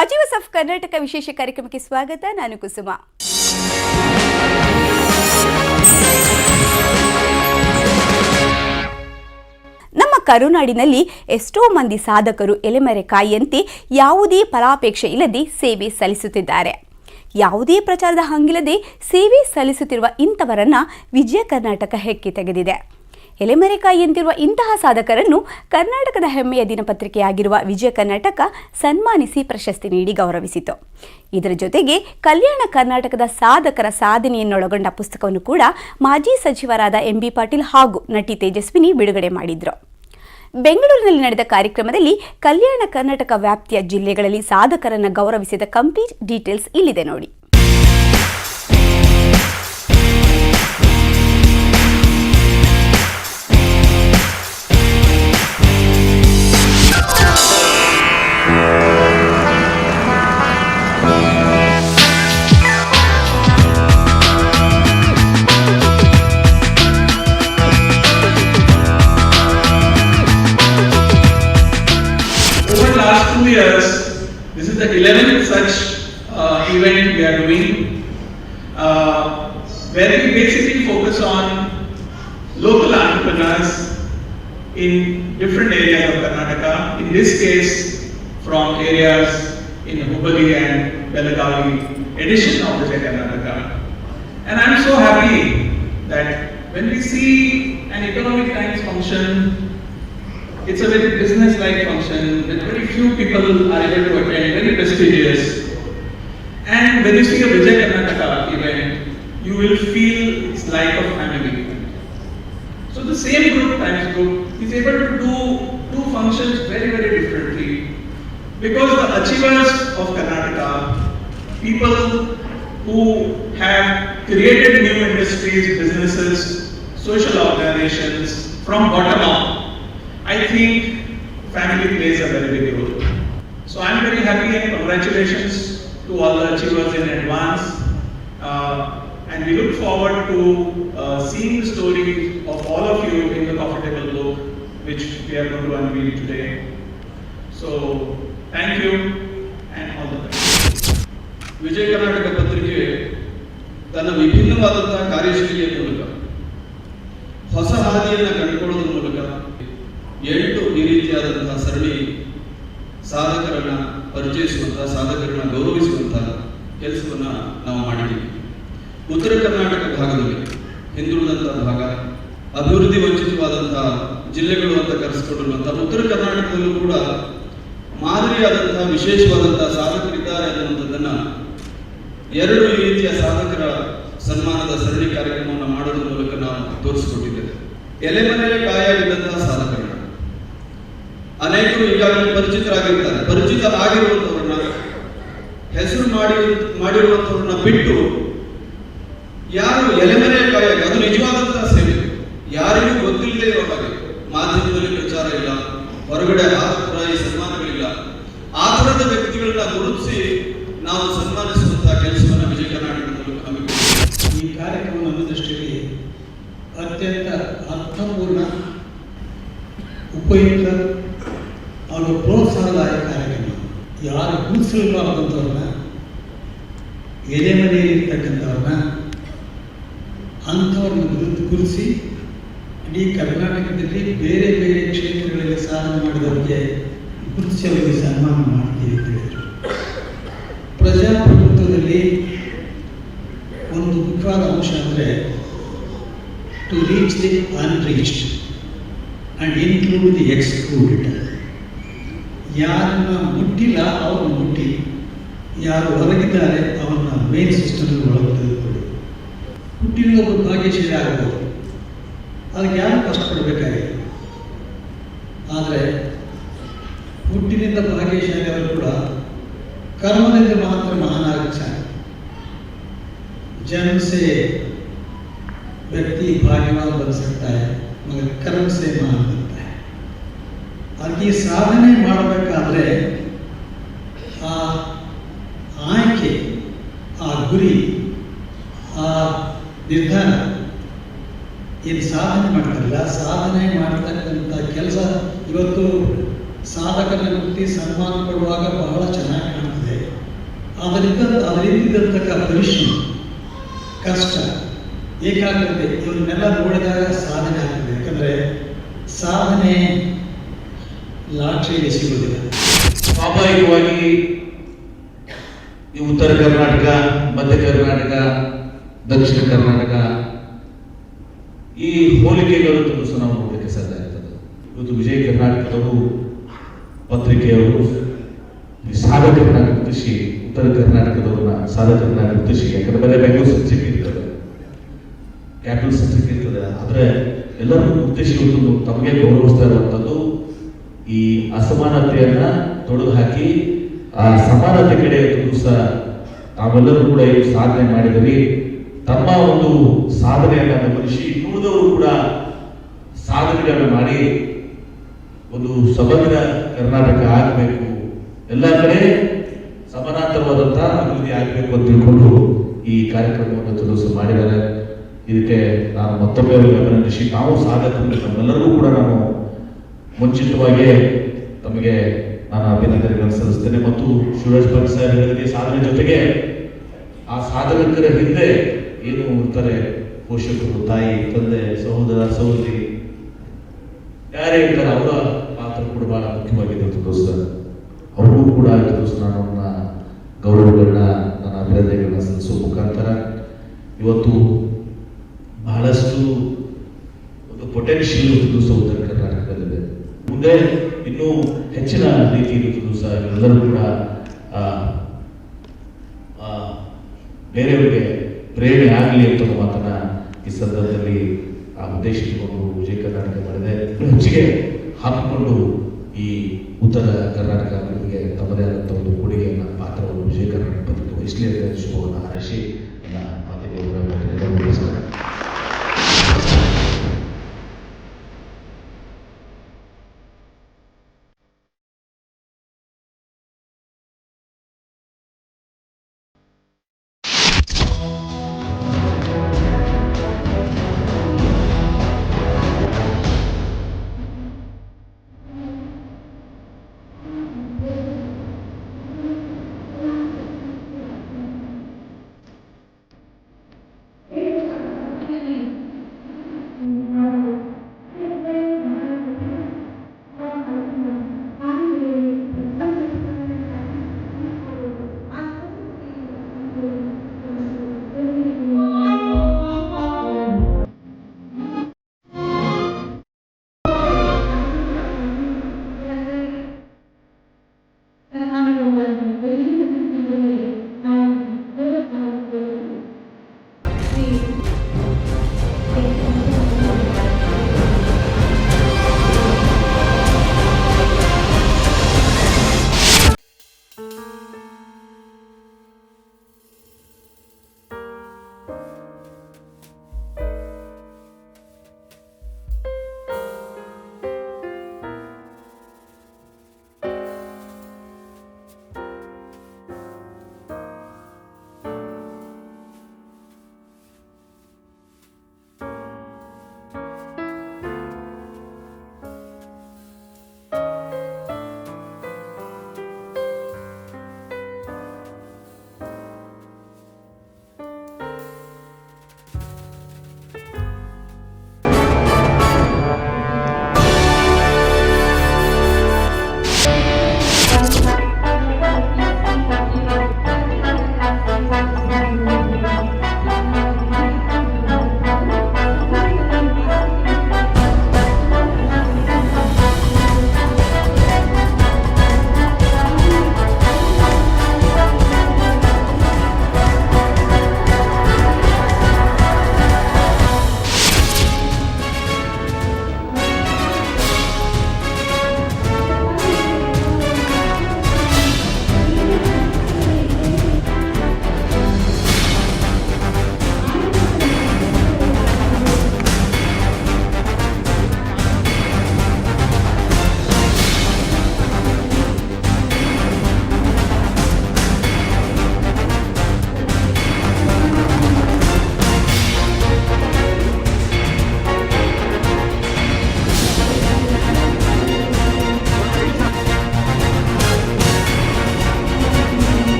ಅಜೀವಸ್ of Karnataka ವಿಶೇಷ ಕಾರ್ಯಕ್ರಮಕ್ಕೆ ಸ್ವಾಗತ. ನಾನು ಕುಸುಮ. ನಮ್ಮ ಕರುನಾಡಿನಲ್ಲಿ ಎಷ್ಟೋ ಮಂದಿ ಸಾಧಕರು ಎಲೆಮರೆಕಾಯಿಯಂತೆ ಯಾವುದೇ ಫಲಾಪೇಕ್ಷೆ ಇಲ್ಲದೆ ಸೇವೆ ಸಲ್ಲಿಸುತ್ತಿದ್ದಾರೆ. ಯಾವುದೇ ಪ್ರಚಾರದ ಹಂಗಿಲ್ಲದೆ ಸೇವೆ ಸಲ್ಲಿಸುತ್ತಿರುವ ಇಂಥವರನ್ನ ವಿಜಯ ಕರ್ನಾಟಕ ಹೆಕ್ಕಿ ತೆಗೆದಿದೆ. ಎಲೆಮರೆಕಾಯಿಯಂತಿರುವ ಇಂತಹ ಸಾಧಕರನ್ನು ಕರ್ನಾಟಕದ ಹೆಮ್ಮೆಯ ದಿನಪತ್ರಿಕೆಯಾಗಿರುವ ವಿಜಯ ಕರ್ನಾಟಕ ಸನ್ಮಾನಿಸಿ ಪ್ರಶಸ್ತಿ ನೀಡಿ ಗೌರವಿಸಿತು. ಇದರ ಜೊತೆಗೆ ಕಲ್ಯಾಣ ಕರ್ನಾಟಕದ ಸಾಧಕರ ಸಾಧನೆಯನ್ನೊಳಗೊಂಡ ಪುಸ್ತಕವನ್ನು ಕೂಡ ಮಾಜಿ ಸಚಿವರಾದ ಎಂಬಿ ಪಾಟೀಲ್ ಹಾಗೂ ನಟಿ ತೇಜಸ್ವಿನಿ ಬಿಡುಗಡೆ ಮಾಡಿದ್ರು. ಬೆಂಗಳೂರಿನಲ್ಲಿ ನಡೆದ ಕಾರ್ಯಕ್ರಮದಲ್ಲಿ ಕಲ್ಯಾಣ ಕರ್ನಾಟಕ ವ್ಯಾಪ್ತಿಯ ಜಿಲ್ಲೆಗಳಲ್ಲಿ ಸಾಧಕರನ್ನು ಗೌರವಿಸಿದ ಕಂಪ್ಲೀಟ್ ಡೀಟೇಲ್ಸ್ ಇಲ್ಲಿದೆ ನೋಡಿ. Years, this is the 11th such event we are doing, where we basically focus on local entrepreneurs in different areas of Karnataka. In this case, from areas in Hubballi and Belagavi, edition of Vijaya Karnataka. And I am so happy that when we see an economic times function, it's a very business-like function that very few people are able to attend, very prestigious. And when you see a Vijaya Karnataka event, you will feel it's like a family event. So the same group, Times Group, is able to do two functions very, very differently. Because the achievers of Karnataka, people who have created new industries, businesses, social organizations from bottom up, I think family plays a very big role. So I'm very happy and congratulations to all the achievers in advance. And we look forward to seeing the story of all of you in the coffee table book, which we are going to unveil today. So thank you and all the best. Vijaya Karnataka ಪತ್ರಿಕೆ ತನ್ನ ವಿಭಿನ್ನವಾದಂತಹ ಕಾರ್ಯಶೈಲಿಯ ಮೂಲಕ ಹೊಸ ಹಾದಿಯನ್ನು ಕಂಡುಕೊಳ್ಳೋದ್ರ ಮೂಲಕ 8 ಈ ರೀತಿಯಾದಂತಹ ಸರಣಿ ಸಾಧಕರನ್ನ ಪರಿಚಯಿಸುವಂತಹ, ಸಾಧಕರನ್ನ ಗೌರವಿಸುವಂತಹ ಕೆಲಸವನ್ನ ನಾವು ಮಾಡಿದ್ದೀವಿ. ಉತ್ತರ ಕರ್ನಾಟಕ ಭಾಗದಲ್ಲಿ ಹಿಂದುಳಿದಂತಹ ಭಾಗ, ಅಭಿವೃದ್ಧಿ ವಂಚಿತವಾದಂತಹ ಜಿಲ್ಲೆಗಳು ಅಂತ ಕರೆಸಿಕೊಂಡಿರುವಂತಹ ಉತ್ತರ ಕರ್ನಾಟಕದಲ್ಲೂ ಕೂಡ ಮಾದರಿಯಾದಂತಹ ವಿಶೇಷವಾದಂತಹ ಸಾಧಕರಿದ್ದಾರೆ ಅನ್ನುವಂಥದ್ದನ್ನ 2 ಈ ರೀತಿಯ ಸಾಧಕರ ಸನ್ಮಾನದ ಸರಣಿ ಕಾರ್ಯಕ್ರಮವನ್ನು ಮಾಡೋದ್ರ ಮೂಲಕ ನಾವು ತೋರಿಸಿಕೊಟ್ಟಿದ್ದೇವೆ. ಎಲೆಮನೆಯ ಕಾಯಾಗಿದ್ದಂತಹ ಸಾಧಕರನ್ನ ಅನೇಕರು ಈಗಾಗಲೇ ಪರಿಚಿತರಾಗಿರ್ತಾರೆ. ಪರಿಚಿತ ಆಗಿರುವಂತವ್ರನ್ನ, ಹೆಸರು ಮಾಡಿರುವಂತವ್ರನ್ನ ಬಿಟ್ಟು ಯಾರು ಎಲೆಮನೆಯ ಕಾಯಾಗಿ, ಅದು ನಿಜವಾದಂತಹ ಸೇವೆ, ಯಾರಿಗೂ ಗೊತ್ತಿಲ್ಲದೆ ಇರೋ ಹಾಗೆ, ಮಾಧ್ಯಮದಲ್ಲಿ ಪ್ರಚಾರ ಇಲ್ಲ, ಹೊರಗಡೆ ಈ ಸನ್ಮಾನಗಳಿಲ್ಲ, ಆ ಥರದ ವ್ಯಕ್ತಿಗಳನ್ನ ಗುರುತಿಸಿ ನಾವು ಸನ್ಮಾನಿಸುವಂತಹ ಕೆಲಸವನ್ನು ವಿಜಯ ಕರ್ನಾಟಕದ ಮೂಲಕ ಹಮ್ಮಿಕೊಂಡಿದ್ದೇವೆ. ಈ ಕಾರ್ಯಕ್ರಮ ನನ್ನ ದೃಷ್ಟಿಯಲ್ಲಿ ಅತ್ಯಂತ ಅರ್ಥಪೂರ್ಣ, ಉಪಯುಕ್ತ ಹಾಗೂ ಪ್ರೋತ್ಸಾಹದಾಯಕ ಕಾರ್ಯಕ್ರಮ. ಯಾರು ಗುರುತಿಸಲ್ಪಡದಂಥವ್ರನ್ನ, ಎಲೆಮನೆಯಲ್ಲಿರ್ತಕ್ಕಂಥವ್ರನ್ನ, ಅಂಥವ್ರನ್ನ ಗುರುತಿಸಿ ಇಡೀ ಕರ್ನಾಟಕದಲ್ಲಿ ಬೇರೆ ಬೇರೆ ಕ್ಷೇತ್ರಗಳಲ್ಲಿ ಸಾಧನೆ ಮಾಡಿದವರಿಗೆ ಗುರುತಿಸಿ ಅವರಿಗೆ ಸನ್ಮಾನ ಮಾಡ್ತೀವಿ ಅಂತ ಹೇಳಿದರು. ಪ್ರಜಾಪ್ರಭುತ್ವದಲ್ಲಿ ಒಂದು ಮುಖ್ಯವಾದ ಅಂಶ ಅಂದರೆ to reach the unreached and include the excluded. ಯಾರನ್ನ ಮುಟ್ಟಿಲ್ಲ ಅವ್ರನ್ನ ಮುಟ್ಟಿ, ಯಾರು ಹೊರಗಿದ್ದಾರೆ ಅವನ್ನ ಮೇನ್ ಸಿಸ್ಟಮ್ಗೆ ಒಳಗೆ ತೆಗೆದುಕೊಳ್ಳಿ. ಹುಟ್ಟಿನ ಒಬ್ಬರು ಭಾಗ್ಯಶೀಲಿ ಆಗ್ಬೋದು, ಅದಕ್ಕೆ ಯಾರು ಕಷ್ಟಪಡಬೇಕಾಗಿದೆ. ಆದರೆ ಹುಟ್ಟಿನಿಂದ ಭಾಗ್ಯಶಾಲಿ ಅವರು ಕೂಡ ಕರ್ಮದಿಂದ ಮಾತ್ರ ಮಹಾನಾಗಕ್ಕೆ ಸಾಧ್ಯ. जन्म से व्यक्ति भाग्यवान बन सकता है, मगर कर्म से महान बनता है. ಅದಕ್ಕೆ ಸಾಧನೆ ಮಾಡಬೇಕಾದ್ರೆ ಆ ಆಯ್ಕೆ, ಆ ಗುರಿ, ಆ ನಿರ್ಧಾರ ಏನು ಸಾಧನೆ ಮಾಡ್ತಾರಲ್ಲ, ಸಾಧನೆ ಮಾಡ್ತಕ್ಕಂಥ ಕೆಲಸ ಇವತ್ತು ಸಾಧಕರ ಗುರುತಿ ಸನ್ಮಾನ ಕೊಡುವಾಗ ಬಹಳ ಚೆನ್ನಾಗಿ ಕಾಣ್ತದೆ. ಅದರಿಂದಿದ್ದಂಥ ಪರಿಶ್ರಮ, ಕಷ್ಟ, ಏಕಾಗ್ರತೆ ಇವನ್ನೆಲ್ಲ ನೋಡಿದಾಗ ಸಾಧನೆ ಆಗ್ತದೆ. ಯಾಕಂದರೆ ಸಾಧನೆ ಲಾಟ್ರಿಯಲ್ಲಿ ಸಿಗುವುದಿಲ್ಲ. ಸ್ವಾಭಾವಿಕವಾಗಿ ಈ ಉತ್ತರ ಕರ್ನಾಟಕ, ಮಧ್ಯ ಕರ್ನಾಟಕ, ದಕ್ಷಿಣ ಕರ್ನಾಟಕ ಈ ಹೋಲಿಕೆಗಳು ಸಹ ನಾವು ನೋಡಲಿಕ್ಕೆ ಸಾಧ್ಯ ಆಗ್ತದೆ. ಇವತ್ತು ವಿಜಯ ಕರ್ನಾಟಕದವರು ಪತ್ರಿಕೆಯವರು ಈ ಸಾಧಕರನ್ನ ಗುರುತಿಸಿ, ಉತ್ತರ ಕರ್ನಾಟಕದವ್ರನ್ನ ಸಾಧಕರನ್ನ ಗುರುತಿಸಿ, ಯಾಕಂದ್ರೆ ಬೇರೆ ಬೆಂಗಳೂರು ಸಂಚಿಕೆ ಇರ್ತದೆ, ಕ್ಯಾಪಿಟಲ್ ಸಂಚಿಕೆ ಇರ್ತದೆ, ಆದರೆ ಎಲ್ಲರೂ ಗುರುತಿಸಿ ಇವತ್ತು ತಮಗೆ ಗೌರವಿಸ್ತಾ ಇರುವಂಥದ್ದು ಈ ಅಸಮಾನತೆಯನ್ನ ತೊಡೆದು ಹಾಕಿ ಆ ಸಮಾನತೆ ಕಡೆ ಸಹ ತಾವೆಲ್ಲರೂ ಕೂಡ ಈ ಸಾಧನೆ ಮಾಡಿದರೆ ತಮ್ಮ ಒಂದು ಸಾಧನೆಯನ್ನ ಗಮನಿಸಿ ಇನ್ನುಳಿದವರು ಕೂಡ ಸಾಧನೆಗಳನ್ನು ಮಾಡಿ ಒಂದು ಸಮಗ್ರ ಕರ್ನಾಟಕ ಆಗಬೇಕು, ಎಲ್ಲ ಕಡೆ ಸಮಾನಾಂತರವಾದಂತಹ ಅಭಿವೃದ್ಧಿ ಆಗಬೇಕು ಅಂತ ತಿಳ್ಕೊಂಡು ಈ ಕಾರ್ಯಕ್ರಮವನ್ನು ಸಹ ಮಾಡಿದ್ದಾರೆ. ಇದಕ್ಕೆ ನಾನು ಮತ್ತೊಮ್ಮೆ ಅವರಿಗೆ ಅಭಿನಂದಿಸಿ, ನಾವು ಸಾಧಕರು ನಮ್ಮೆಲ್ಲರಿಗೂ ಕೂಡ ನಾನು ಮುಂಚಿತವಾಗಿ ತಮಗೆ ನಾನು ಅಭಿನಂದನೆಗಳನ್ನು ಸಲ್ಲಿಸ್ತೇನೆ. ಮತ್ತು ಶಿವರಾಜ್ ಭಟ್ ಸಾಹೇಬರಿಗೆ ಸಾಧನೆ ಜೊತೆಗೆ ಆ ಸಾಧಕರ ಹಿಂದೆ ಏನು ಇರ್ತಾರೆ, ಪೋಷಕರು, ತಾಯಿ, ತಂದೆ, ಸಹೋದರ, ಸಹೋದರಿ ಯಾರೇ ಇರ್ತಾರೆ ಅವರ ಪಾತ್ರ ಕೂಡ ಬಹಳ ಮುಖ್ಯವಾಗಿದೆ ದೋಸ್ತ. ಅವರು ಕೂಡ ದೋಸ್ತ ನಾನು ನನ್ನ ಗೌರವಗಳನ್ನ, ನನ್ನ ಅಭಿನಂದನೆಗಳನ್ನ ಸಲ್ಲಿಸುವ ಮುಖಾಂತರ ಇವತ್ತು ಬಹಳಷ್ಟು ಒಂದು ಪೊಟೆನ್ಷಿಯಲ್ ಉತ್ತರ ಕರ್ನಾಟಕದಲ್ಲಿದೆ. ಮುಂದೆ ಇನ್ನೂ ಹೆಚ್ಚಿನ ರೀತಿ ಇರುವುದು ಸಹ ಎಲ್ಲರೂ ಕೂಡ ಬೇರೆಯವರಿಗೆ ಪ್ರೇರಣೆ ಆಗಲಿ ಅಂತ ಮಾತನ್ನ ಈ ಸಂದರ್ಭದಲ್ಲಿ ಆ ಉದ್ದೇಶ ಇಟ್ಟುಕೊಂಡು ವಿಜಯ ಕರ್ನಾಟಕ ಮಾಡಿದೆ. ಹೆಚ್ಚಿಗೆ ಹಾಕಿಕೊಂಡು ಈ ಉತ್ತರ ಕರ್ನಾಟಕ ಅಭಿವೃದ್ಧಿಗೆ ತಮ್ಮದೇ ಆದಂಥ ಒಂದು ಕೊಡುಗೆಯನ್ನು, ಪಾತ್ರವನ್ನು ವಿಜಯ ಕರ್ನಾಟಕ ಪತ್ರಿಕೆ ವಹಿಸಲಿ ಅಂತ ಶುಭವನ್ನು ಹಾರೈಸಿ ನನ್ನ ಮಾತಿಗೆ ಮುಗಿಸ್ತಾರೆ.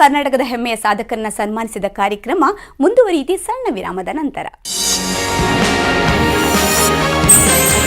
ಕರ್ನಾಟಕದ ಹೆಮ್ಮೆಯ ಸಾಧಕರನ್ನ ಸನ್ಮಾನಿಸಿದ ಕಾರ್ಯಕ್ರಮ ಮುಂದುವರಿಯಿತು ಸಣ್ಣ ವಿರಾಮದ ನಂತರ.